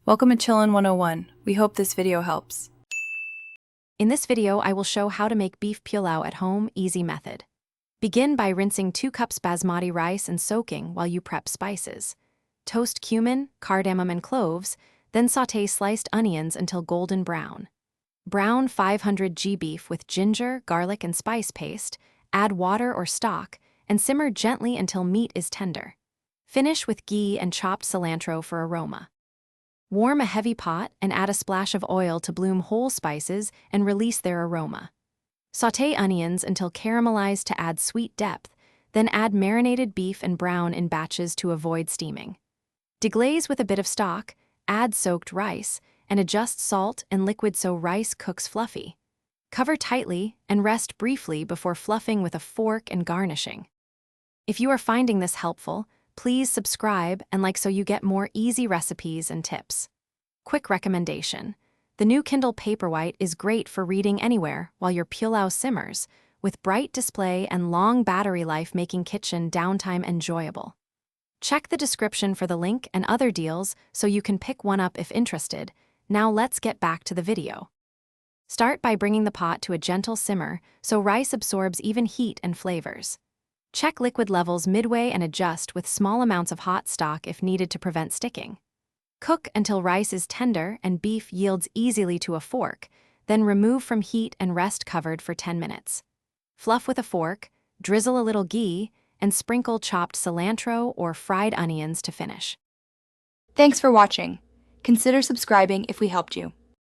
Welcome to Chillin' 101. We hope this video helps. In this video, I will show how to make beef pulao at home, easy method. Begin by rinsing 2 cups basmati rice and soaking while you prep spices. Toast cumin, cardamom, and cloves, then sauté sliced onions until golden brown. Brown 500 g beef with ginger, garlic, and spice paste, add water or stock, and simmer gently until meat is tender. Finish with ghee and chopped cilantro for aroma. Warm a heavy pot and add a splash of oil to bloom whole spices and release their aroma. Sauté onions until caramelized to add sweet depth, then add marinated beef and brown in batches to avoid steaming. Deglaze with a bit of stock, add soaked rice, and adjust salt and liquid so rice cooks fluffy. Cover tightly and rest briefly before fluffing with a fork and garnishing. If you are finding this helpful, please subscribe and like so you get more easy recipes and tips. Quick recommendation. The new Kindle Paperwhite is great for reading anywhere while your pulao simmers, with bright display and long battery life making kitchen downtime enjoyable. Check the description for the link and other deals so you can pick one up if interested. Now let's get back to the video. Start by bringing the pot to a gentle simmer so rice absorbs even heat and flavors. Check liquid levels midway and adjust with small amounts of hot stock if needed to prevent sticking. Cook until rice is tender and beef yields easily to a fork, then remove from heat and rest covered for 10 minutes. Fluff with a fork, drizzle a little ghee, and sprinkle chopped cilantro or fried onions to finish. Thanks for watching. Consider subscribing if we helped you.